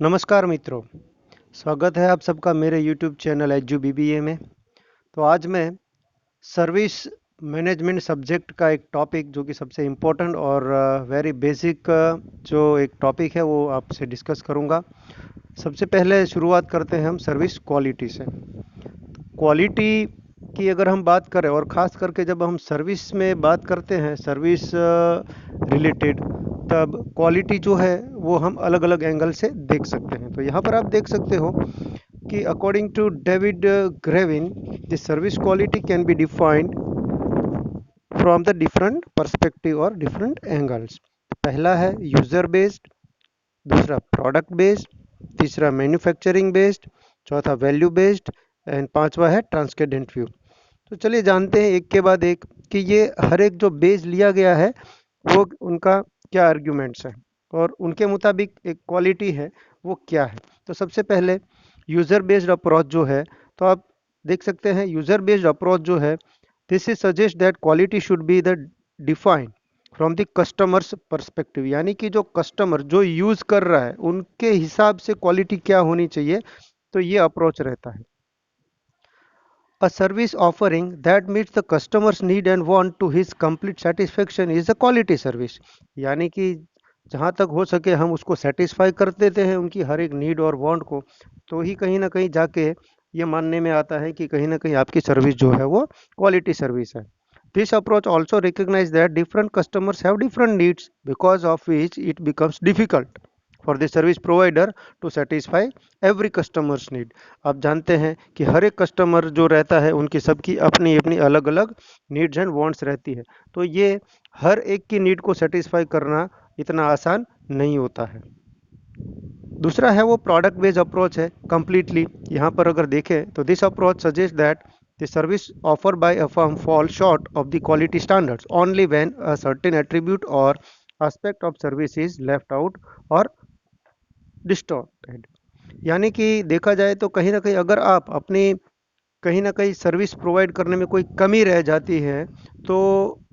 नमस्कार मित्रों, स्वागत है आप सबका मेरे यूट्यूब चैनल एजू बीबीए में। तो आज मैं सर्विस मैनेजमेंट सब्जेक्ट का एक टॉपिक जो कि सबसे इम्पोर्टेंट और वेरी बेसिक जो एक टॉपिक है वो आपसे डिस्कस करूंगा। सबसे पहले शुरुआत करते हैं हम सर्विस क्वालिटी से। क्वालिटी की अगर हम बात करें और ख़ास करके जब हम सर्विस में बात करते हैं सर्विस रिलेटेड, तब क्वालिटी जो है वो हम अलग अलग एंगल से देख सकते हैं। तो यहाँ पर आप देख सकते हो कि according to David Garvin the service quality can be defined from the different perspective और डिफरेंट एंगल्स। पहला है यूज़र बेस्ड, दूसरा प्रोडक्ट बेस्ड, तीसरा मैन्युफैक्चरिंग बेस्ड, चौथा वैल्यू बेस्ड एंड पांचवा है ट्रांसकेडेंट व्यू। तो चलिए जानते हैं एक के बाद एक कि ये हर एक जो बेस लिया गया है वो उनका क्या आर्ग्यूमेंट्स हैं और उनके मुताबिक एक क्वालिटी है वो क्या है। तो सबसे पहले यूज़र बेस्ड अप्रोच जो है, तो आप देख सकते हैं यूज़र बेस्ड अप्रोच जो है, this is suggest that quality should be the defined from the customers perspective, यानी कि जो कस्टमर जो यूज़ कर रहा है उनके हिसाब से क्वालिटी क्या होनी चाहिए, तो ये अप्रोच रहता है। A service offering that meets the customer's need and want to his complete satisfaction is a quality service। यानी कि जहाँ तक हो सके हम उसको सेटिस्फाई कर देते हैं उनकी हर एक नीड और वांट को, तो ही कहीं ना कहीं जाके ये मानने में आता है कि कहीं ना कहीं आपकी सर्विस जो है वो क्वालिटी सर्विस है। This approach also recognizes that different customers have different needs, because of which it becomes difficult for the service provider to satisfy every customer's need। आप जानते हैं कि हर एक कस्टमर जो रहता है उनकी सबकी अपनी अपनी अलग अलग नीड्स एंड वांट्स रहती है, तो ये हर एक की नीड को सेटिस्फाई करना इतना आसान नहीं होता है। दूसरा है वो प्रोडक्ट बेस्ड अप्रोच है कंप्लीटली। यहाँ पर अगर देखें तो this approach suggest that the service offered by a firm falls short of the quality standards only when a certain attribute or aspect of service is left out or distorted। यानी कि देखा जाए तो कहीं ना कहीं अगर आप अपनी कहीं ना कहीं सर्विस प्रोवाइड करने में कोई कमी रह जाती है तो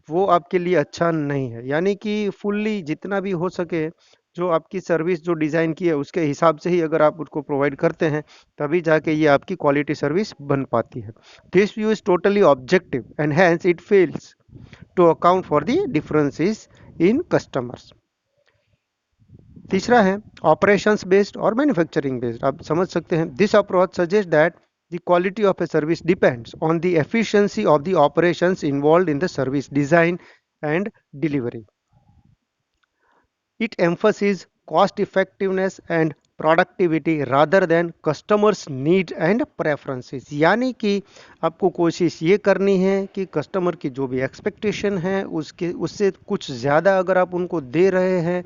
वो आपके लिए अच्छा नहीं है। यानी कि फुल्ली जितना भी हो सके जो आपकी सर्विस जो डिज़ाइन की है उसके हिसाब से ही अगर आप उसको प्रोवाइड करते हैं तभी जाके ये आपकी क्वालिटी सर्विस बन पाती है। This view is totally objective and hence it fails to account for the differences in customers. तीसरा है ऑपरेशंस बेस्ड और मैन्युफैक्चरिंग बेस्ड। आप समझ सकते हैं this approach suggest that the quality of a service depends on the efficiency of the operations involved in the service design and delivery. It emphasizes cost effectiveness and productivity rather than customers need and preferences. यानी कि आपको कोशिश ये करनी है कि customer की जो भी एक्सपेक्टेशन है उसके उससे कुछ ज़्यादा अगर आप उनको दे रहे हैं,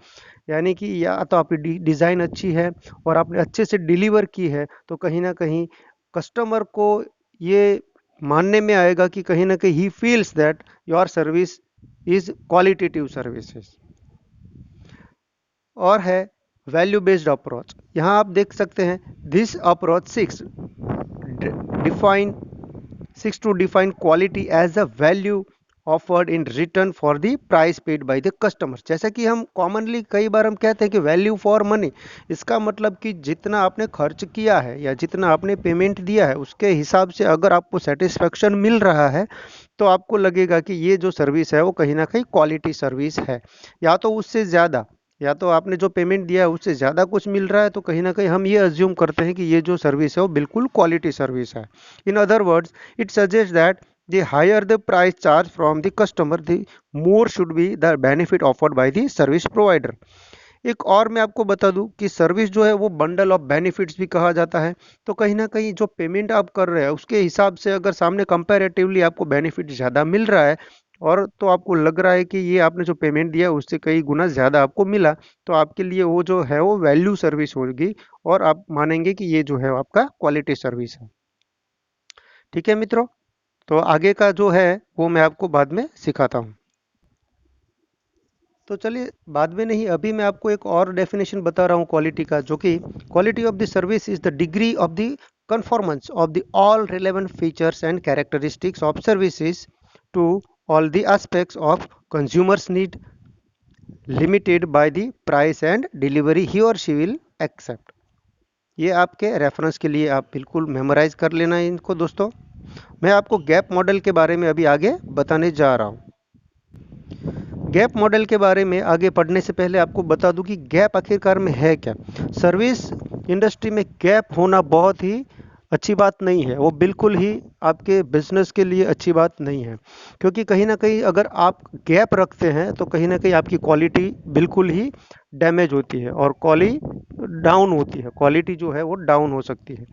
यानी कि या तो आपकी डिज़ाइन अच्छी है और आपने अच्छे से डिलीवर की है, तो कहीं ना कहीं कस्टमर को ये मानने में आएगा कि कहीं ना कहीं he feels that your service is qualitative services. और है वैल्यू बेस्ड अप्रोच। यहाँ आप देख सकते हैं this approach define to define quality as a value offered in return for the price paid by the customer. जैसा कि हम कॉमनली कई बार हम कहते हैं कि वैल्यू फॉर मनी, इसका मतलब कि जितना आपने खर्च किया है या जितना आपने पेमेंट दिया है उसके हिसाब से अगर आपको सेटिस्फेक्शन मिल रहा है तो आपको लगेगा कि ये जो सर्विस है वो कहीं ना कहीं क्वालिटी सर्विस है। या तो उससे ज़्यादा, या तो आपने जो पेमेंट दिया है उससे ज़्यादा कुछ मिल रहा है तो कहीं ना कहीं हम ये अज्यूम करते हैं कि ये जो सर्विस है वो बिल्कुल क्वालिटी सर्विस है। In other words it suggest that the higher the price charge from the customer, the more should be the benefit offered by the service provider। एक और मैं आपको बता दूं कि सर्विस जो है वो बंडल ऑफ बेनिफिट्स भी कहा जाता है। तो कहीं ना कहीं जो पेमेंट आप कर रहे हैं उसके हिसाब से अगर सामने कंपैरेटिवली आपको बेनिफिट ज़्यादा मिल रहा है और तो आपको लग रहा है कि ये आपने जो पेमेंट दिया उससे कई गुना ज़्यादा आपको मिला, तो आपके लिए वो जो है वो वैल्यू सर्विस होगी और आप मानेंगे कि ये जो है आपका क्वालिटी सर्विस है। ठीक है मित्रों, तो आगे का जो है वो मैं आपको बाद में सिखाता हूँ। तो चलिए बाद में नहीं, अभी मैं आपको एक और डेफिनेशन बता रहा हूँ क्वालिटी का, जो कि quality of the service is the degree of the conformance of the all relevant features and characteristics of services to all the aspects of consumers need, limited by the price and delivery he or she will accept। ये आपके reference के लिए आप बिल्कुल memorise कर लेना है इनको दोस्तों। मैं आपको गैप मॉडल के बारे में अभी आगे बताने जा रहा हूँ। गैप मॉडल के बारे में आगे पढ़ने से पहले आपको बता दूं कि गैप आखिरकार में है क्या। सर्विस इंडस्ट्री में गैप होना बहुत ही अच्छी बात नहीं है, वो बिल्कुल ही आपके बिजनेस के लिए अच्छी बात नहीं है, क्योंकि कहीं ना कहीं अगर आप गैप रखते हैं तो कहीं ना कहीं आपकी क्वालिटी बिल्कुल ही डैमेज होती है और डाउन होती है, क्वालिटी जो है वो डाउन हो सकती है।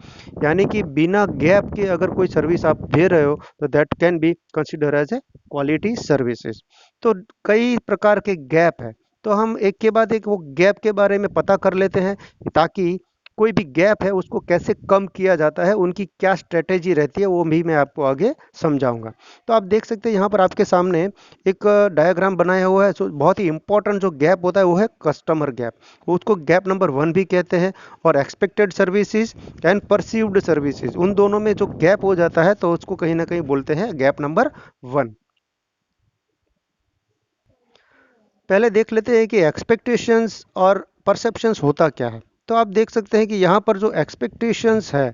यानी कि बिना गैप के अगर कोई सर्विस आप दे रहे हो तो that can be consider as a quality services. तो कई प्रकार के गैप है, तो हम एक के बाद एक वो गैप के बारे में पता कर लेते हैं, ताकि कोई भी गैप है उसको कैसे कम किया जाता है, उनकी क्या स्ट्रेटेजी रहती है, वो भी मैं आपको आगे समझाऊंगा। तो आप देख सकते हैं यहाँ पर आपके सामने एक डायग्राम बनाया हुआ है। जो बहुत ही इंपॉर्टेंट जो गैप होता है वो है कस्टमर गैप, उसको गैप नंबर 1 भी कहते हैं। और expected services and perceived services, उन दोनों में जो गैप हो जाता है तो उसको कहीं ना कहीं बोलते हैं गैप नंबर 1। पहले देख लेते हैं कि एक्सपेक्टेशंस और परसेप्शंस होता क्या है। तो आप देख सकते हैं कि यहाँ पर जो एक्सपेक्टेशंस है,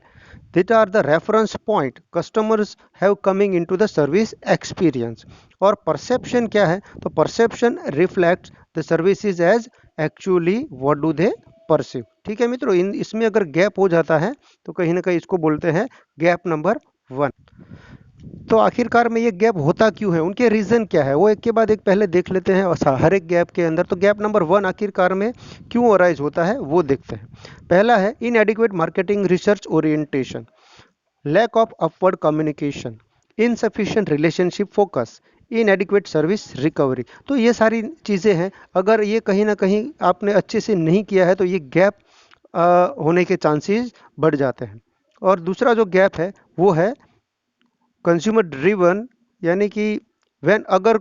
that are the reference point customers have coming into the service experience. और परसेप्शन क्या है, तो perception reflects the services as actually what do they perceive. ठीक है मित्रों, इन इसमें अगर गैप हो जाता है तो कहीं ना कहीं इसको बोलते हैं गैप नंबर 1। तो आखिरकार में ये गैप होता क्यों है, उनके रीजन क्या है, वो एक के बाद एक पहले देख लेते हैं। और हर एक गैप के अंदर तो गैप नंबर 1 आखिरकार में क्यों अराइज होता है वो देखते हैं। पहला है inadequate marketing research orientation, lack of upward communication, insufficient relationship focus, inadequate service recovery. तो ये सारी चीज़ें हैं, अगर ये कहीं ना कहीं आपने अच्छे से नहीं किया है तो ये गैप होने के चांसेस बढ़ जाते हैं। और दूसरा जो गैप है वो है कंज्यूमर ड्रिवन, यानी कि व्हेन अगर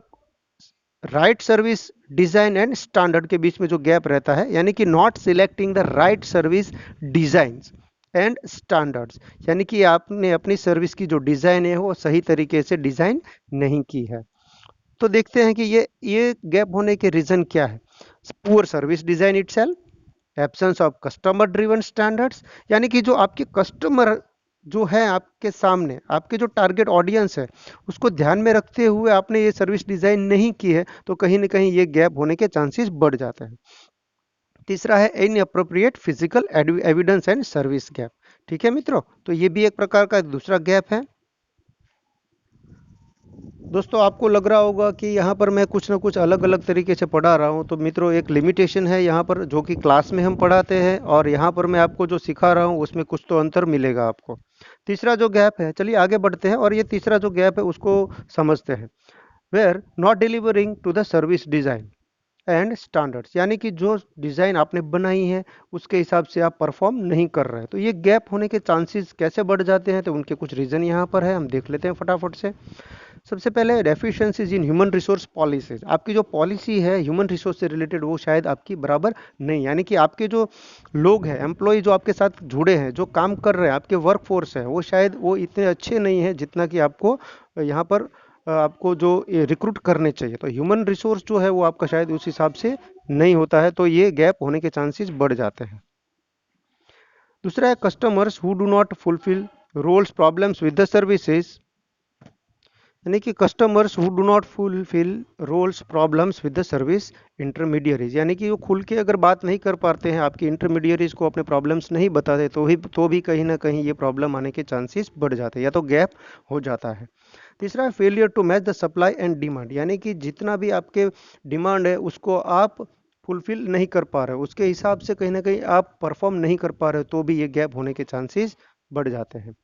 right service design and standard के बीच में जो गैप रहता है, यानी कि not selecting the right service designs and standards, यानी कि आपने अपनी सर्विस की जो डिजाइन है वो सही तरीके से डिजाइन नहीं की है। तो देखते हैं कि ये गैप होने के रीजन क्या है। Poor service design itself, absence of customer driven standards, यानी कि जो आपके कस्टमर जो है आपके सामने, आपके जो टारगेट ऑडियंस है उसको ध्यान में रखते हुए आपने ये सर्विस डिजाइन नहीं की है, तो कहीं ना कहीं ये गैप होने के चांसेस बढ़ जाते हैं। तीसरा है inappropriate physical evidence and service gap. ठीक है मित्रों, तो ये भी एक प्रकार का दूसरा गैप है। दोस्तों आपको लग रहा होगा कि यहाँ पर मैं कुछ ना कुछ अलग अलग तरीके से पढ़ा रहा हूँ, तो मित्रों एक लिमिटेशन है यहाँ पर, जो कि क्लास में हम पढ़ाते हैं और यहाँ पर मैं आपको जो सिखा रहा हूँ उसमें कुछ तो अंतर मिलेगा आपको। तीसरा जो गैप है, चलिए आगे बढ़ते हैं और ये तीसरा जो गैप है उसको समझते हैं। Where not delivering to the service design and standards, यानी कि जो डिज़ाइन आपने बनाई है उसके हिसाब से आप परफॉर्म नहीं कर रहे हैं, तो ये गैप होने के चांसेस कैसे बढ़ जाते हैं, तो उनके कुछ रीज़न यहाँ पर है, हम देख लेते हैं फटाफट से। सबसे पहले deficiencies in human resource policies, आपकी जो पॉलिसी है ह्यूमन रिसोर्स से रिलेटेड वो शायद आपकी बराबर नहीं, यानी कि आपके जो लोग हैं, एम्प्लॉय जो आपके साथ जुड़े हैं, जो काम कर रहे हैं, आपके वर्क फोर्स है, वो शायद वो इतने अच्छे नहीं है जितना कि आपको यहाँ पर आपको जो रिक्रूट करने चाहिए। तो ह्यूमन रिसोर्स जो है वो आपका शायद उस हिसाब से नहीं होता है, तो ये गैप होने के चांसेस बढ़ जाते हैं। दूसरा है customers who do not fulfill roles problems with the services, यानी कि customers who do not fulfill roles problems with the service intermediaries, यानी कि वो खुल के अगर बात नहीं कर पाते हैं, आपकी इंटरमीडियरीज को अपने प्रॉब्लम्स नहीं बताते, तो भी कहीं ना कहीं ये प्रॉब्लम आने के चांसेस बढ़ जाते हैं या तो गैप हो जाता है। तीसरा है failure to match the supply and demand, यानी कि जितना भी आपके डिमांड है उसको आप फुलफिल नहीं कर पा रहे हो, उसके हिसाब से कहीं ना कहीं आप परफॉर्म नहीं कर पा रहे हो, तो भी ये गैप होने के चांसेस बढ़ जाते हैं।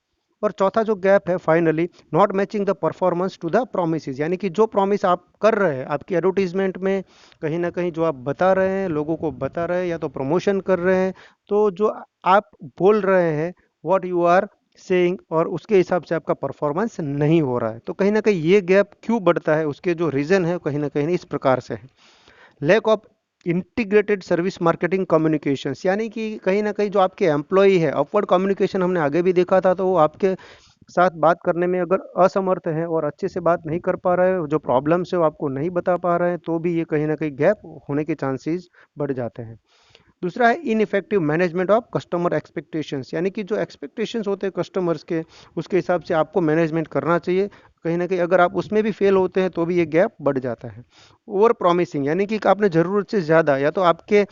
और चौथा जो गैप है finally not matching the performance to the promise, यानी कि जो प्रॉमिस आप कर रहे हैं आपकी एडवर्टीजमेंट में, कहीं ना कहीं जो आप बता रहे हैं लोगों को बता रहे हैं या तो प्रमोशन कर रहे हैं, तो जो आप बोल रहे हैं व्हाट यू आर सेइंग, और उसके हिसाब से आपका परफॉर्मेंस नहीं हो रहा है, तो कहीं ना कहीं ये गैप क्यों बढ़ता है, उसके जो रीज़न है कहीं ना कहीं इस प्रकार से है। Lack of integrated service marketing communications, यानी कि कहीं ना कहीं जो आपके एम्प्लॉय है, अपवर्ड कम्युनिकेशन हमने आगे भी देखा था, तो वो आपके साथ बात करने में अगर असमर्थ है और अच्छे से बात नहीं कर पा रहे हैं, जो प्रॉब्लम्स है वो आपको नहीं बता पा रहे हैं, तो भी ये कहीं ना कहीं गैप होने के चांसेस बढ़ जाते हैं। दूसरा है ineffective management of customer expectations, यानी कि जो एक्सपेक्टेशंस होते हैं कस्टमर्स के, उसके हिसाब से आपको मैनेजमेंट करना चाहिए। कहीं ना कहीं अगर आप उसमें भी फेल होते हैं तो भी ये गैप बढ़ जाता है। ओवर प्रॉमिसिंग, यानी कि आपने ज़रूरत से ज़्यादा या तो आपके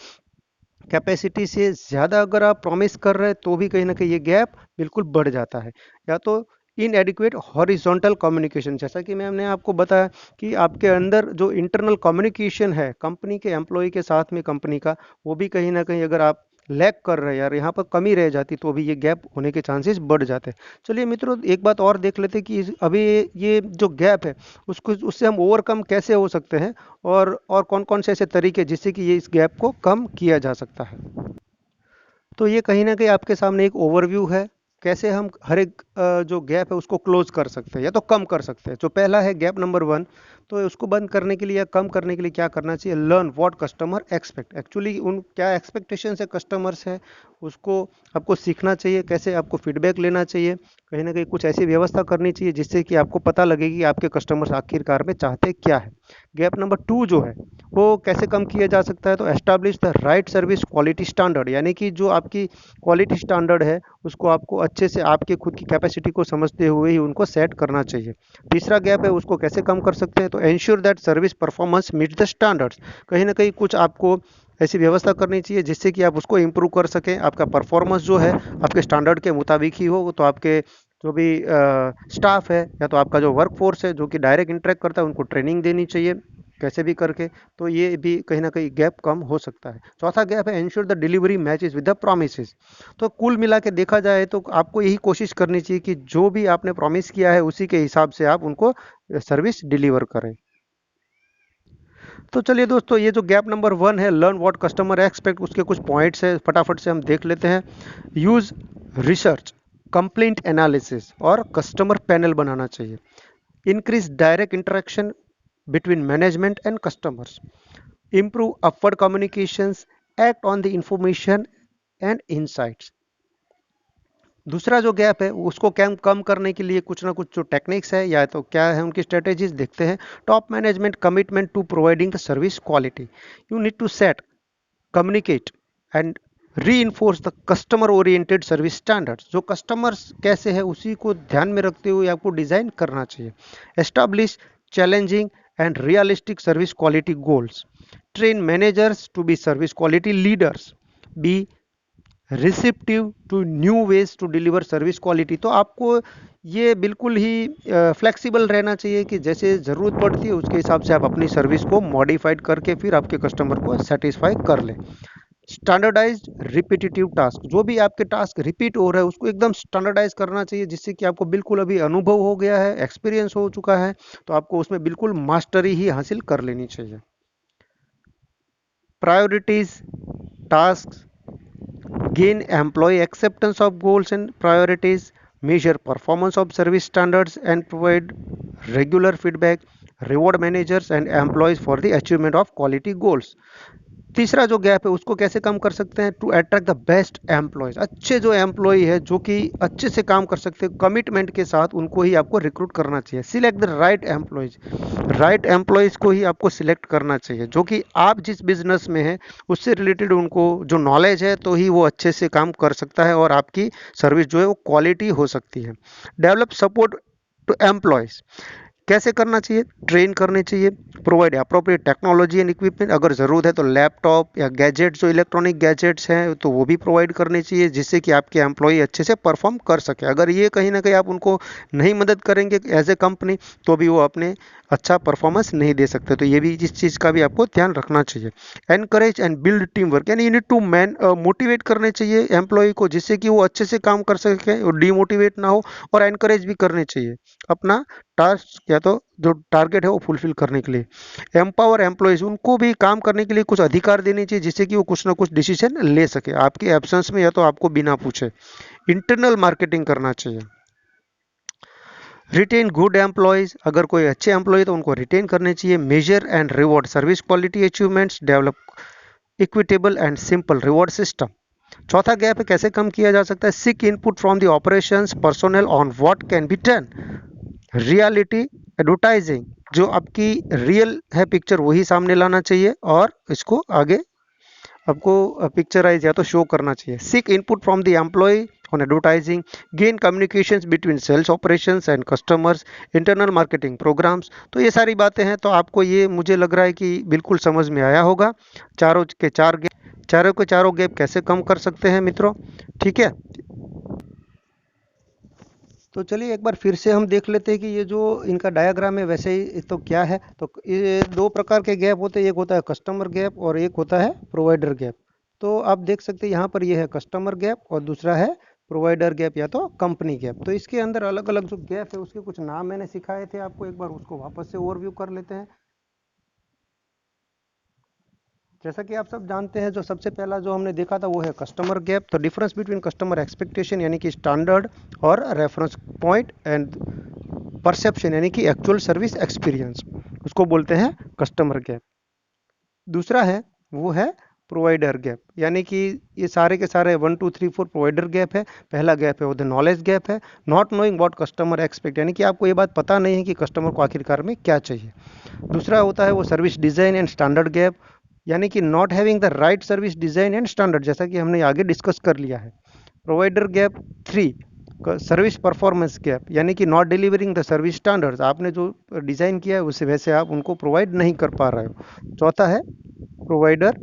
कैपेसिटी से ज़्यादा अगर आप प्रॉमिस कर रहे हैं तो भी कहीं ना कहीं ये गैप बिल्कुल बढ़ जाता है। या तो इनएडिक्वेट हॉरिजॉन्टल कम्युनिकेशन, जैसा कि मैंने आपको बताया कि आपके अंदर जो इंटरनल कम्युनिकेशन है कंपनी के एम्प्लॉय के साथ में कंपनी का, वो भी कहीं ना कहीं अगर आप लैक कर रहे हैं यार, यहाँ पर कमी रह जाती तो भी ये गैप होने के चांसेस बढ़ जाते हैं। चलिए मित्रों, एक बात और देख लेते हैं कि अभी ये जो गैप है उसको उससे हम ओवरकम कैसे हो सकते हैं, और कौन कौन से ऐसे तरीके जिससे कि ये इस गैप को कम किया जा सकता है। तो ये कहीं ना कहीं आपके सामने एक ओवरव्यू है, कैसे हम हर एक जो गैप है उसको क्लोज कर सकते हैं या तो कम कर सकते हैं। जो पहला है गैप नंबर 1, तो उसको बंद करने के लिए या कम करने के लिए क्या करना चाहिए? Learn what customer expect, actually उन क्या एक्सपेक्टेशन है कस्टमर्स है उसको आपको सीखना चाहिए। कैसे? आपको फीडबैक लेना चाहिए, कहीं ना कहीं कुछ ऐसी व्यवस्था करनी चाहिए जिससे कि आपको पता लगे कि आपके कस्टमर्स आखिरकार में चाहते क्या है। गैप नंबर 2 जो है वो कैसे कम किया जा सकता है? तो establish the right service quality standard, यानी कि जो आपकी क्वालिटी स्टैंडर्ड है उसको आपको अच्छे से आपके खुद की कैपेसिटी को समझते हुए ही उनको सेट करना चाहिए। तीसरा गैप है उसको कैसे कम कर सकते हैं? तो ensure that service performance meet the standards, कहीं ना कहीं कुछ आपको ऐसी व्यवस्था करनी चाहिए जिससे कि आप उसको इम्प्रूव कर सकें। आपका परफॉर्मेंस जो है आपके स्टैंडर्ड के मुताबिक ही हो। तो आपके जो भी स्टाफ है या तो आपका जो वर्क फोर्स है जो कि डायरेक्ट इंटरेक्ट करता है उनको ट्रेनिंग देनी चाहिए कैसे भी करके। तो ये भी कहीं ना कहीं गैप कम हो सकता है। चौथा गैप है ensure the delivery matches with the promises. तो कुल मिला के देखा जाए तो आपको यही कोशिश करनी चाहिए कि जो भी आपने प्रॉमिस किया है उसी के हिसाब से आप उनको सर्विस डिलीवर करें। तो चलिए दोस्तों, ये जो गैप नंबर 1 है लर्न व्हाट कस्टमर एक्सपेक्ट, उसके कुछ पॉइंट्स है फटाफट से हम देख लेते हैं। यूज रिसर्च, कंप्लेंट एनालिसिस और कस्टमर पैनल बनाना चाहिए। Increase direct interaction between management and customers, improve upward communications, act on the information and insights। दूसरा जो गैप है उसको कम कम करने के लिए कुछ ना कुछ जो टेक्निक्स है या तो क्या है उनकी स्ट्रेटेजीज देखते हैं। Top management commitment to providing the service quality, you need to set, communicate and reinforce the customer oriented service standards. जो कस्टमर्स कैसे है उसी को ध्यान में रखते हुए आपको डिजाइन करना चाहिए। Establish challenging and realistic service quality goals, train managers to be service quality leaders, be receptive to new ways to deliver service quality. तो आपको ये बिल्कुल ही फ्लेक्सिबल रहना चाहिए कि जैसे ज़रूरत पड़ती है उसके हिसाब से आप अपनी सर्विस को मॉडिफाइड करके फिर आपके कस्टमर को सेटिस्फाई कर लें। स्टैंडर्डाइज्ड रिपीटेटिव टास्क, जो भी आपके टास्क रिपीट हो रहा है उसको एकदम स्टैंडर्डाइज करना चाहिए जिससे कि आपको बिल्कुल अभी अनुभव हो गया है, एक्सपीरियंस हो चुका है, तो आपको उसमें बिल्कुल मास्टरी ही हासिल कर लेनी चाहिए। Priorities task, gain employee acceptance of goals and priorities, measure performance of service standards and provide regular feedback, reward managers and employees for the achievement of quality goals। तीसरा जो गैप है उसको कैसे कम कर सकते हैं? To attract the best employees, अच्छे जो एम्प्लॉय है जो कि अच्छे से काम कर सकते हैं कमिटमेंट के साथ, उनको ही आपको रिक्रूट करना चाहिए। Select the right employees, right employees को ही आपको सिलेक्ट करना चाहिए जो कि आप जिस बिजनेस में है उससे रिलेटेड उनको जो नॉलेज है तो ही वो अच्छे से काम कर सकता है और आपकी सर्विस जो है वो क्वालिटी हो सकती है। डेवलप सपोर्ट टू एम्प्लॉयज, कैसे करना चाहिए? ट्रेन करने चाहिए। Provide appropriate technology and equipment, अगर ज़रूरत है तो लैपटॉप या गैजेट्स, जो इलेक्ट्रॉनिक गैजेट्स हैं तो वो भी प्रोवाइड करने चाहिए जिससे कि आपके एम्प्लॉय अच्छे से परफॉर्म कर सके। अगर ये कहीं ना कहीं आप उनको नहीं मदद करेंगे एज ए कंपनी तो भी वो अपने अच्छा परफॉर्मेंस नहीं दे सकते। तो ये भी इस चीज़ का भी आपको ध्यान रखना चाहिए। Encourage and build team work, यानी यूनिट टू मैन मोटिवेट करने चाहिए एम्प्लॉय को जिससे कि वो अच्छे से काम कर सके और डीमोटिवेट ना हो, और एनकरेज भी करने चाहिए अपना टास्क या तो जो टारगेट है वो फुलफिल करने के लिए। एम्पावर एम्प्लॉयज, उनको भी काम करने के लिए कुछ अधिकार देने चाहिए जिससे कि वो कुछ ना कुछ डिसीजन ले सके आपके एब्सेंस में या तो आपको बिना पूछे। इंटरनल मार्केटिंग करना चाहिए। रिटेन गुड एम्प्लॉयज, अगर कोई अच्छे एम्प्लॉय तो उनको रिटेन करने चाहिए। Measure and reward service quality achievements, develop equitable and simple reward system. चौथा गैप है कैसे कम किया जा सकता है? Seek input from the operations personnel on what can be done. Reality advertising, जो आपकी रियल है पिक्चर वही सामने लाना चाहिए और इसको आगे आपको पिक्चराइज या तो शो करना चाहिए। Seek input from the employee on advertising, gain communications between sales operations and customers, internal marketing programs. तो ये सारी बातें हैं, तो आपको ये मुझे लग रहा है कि बिल्कुल समझ में आया होगा। चारों के चारों गैप कैसे कम कर सकते हैं मित्रों, ठीक है। तो चलिए एक बार फिर से हम देख लेते हैं कि ये जो इनका डायग्राम है वैसे ही तो क्या है। तो ये दो प्रकार के गैप होते हैं, एक होता है कस्टमर गैप और एक होता है प्रोवाइडर गैप। तो आप देख सकते हैं यहाँ पर ये है कस्टमर गैप और दूसरा है प्रोवाइडर गैप या तो कंपनी गैप। तो इसके अंदर अलग अलग जो गैप है उसके कुछ नाम मैंने सिखाए थे आपको, एक बार उसको वापस से ओवरव्यू कर लेते हैं। जैसा कि आप सब जानते हैं, जो सबसे पहला जो हमने देखा था वो है कस्टमर गैप। तो डिफरेंस बिटवीन कस्टमर एक्सपेक्टेशन यानी कि स्टैंडर्ड और रेफरेंस पॉइंट एंड परसेप्शन यानी कि एक्चुअल सर्विस एक्सपीरियंस, उसको बोलते हैं कस्टमर गैप। दूसरा है वो है प्रोवाइडर गैप, यानी कि ये सारे के सारे 1 2 3 4 प्रोवाइडर गैप है। पहला गैप है वो द नॉलेज गैप है, not knowing what customer expect, यानी कि आपको ये बात पता नहीं है कि कस्टमर को आखिरकार में क्या चाहिए। दूसरा होता है वो service design and standard gap, यानी कि not having the right service design and standard, जैसा कि हमने आगे डिस्कस कर लिया है। Provider gap 3, service performance gap, यानी कि not delivering the service standards, आपने जो डिज़ाइन किया है उससे वैसे आप उनको प्रोवाइड नहीं कर पा रहे हो। चौथा है provider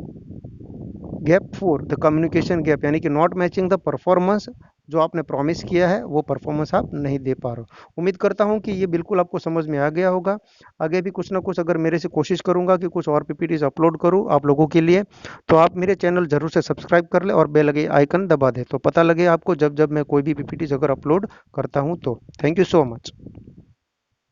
gap 4, the communication gap, यानी कि नॉट मैचिंग द परफॉर्मेंस, जो आपने प्रॉमिस किया है वो परफॉर्मेंस आप नहीं दे पा रहे हो। उम्मीद करता हूँ कि ये बिल्कुल आपको समझ में आ गया होगा। आगे भी कुछ ना कुछ अगर मेरे से कोशिश करूंगा कि कुछ और पीपीटीज अपलोड करूँ आप लोगों के लिए, तो आप मेरे चैनल जरूर से सब्सक्राइब कर ले और बेल लगे आइकन दबा दे, तो पता लगे आपको जब जब मैं कोई भी पीपीटीज अगर अपलोड करता हूँ तो। Thank you so much.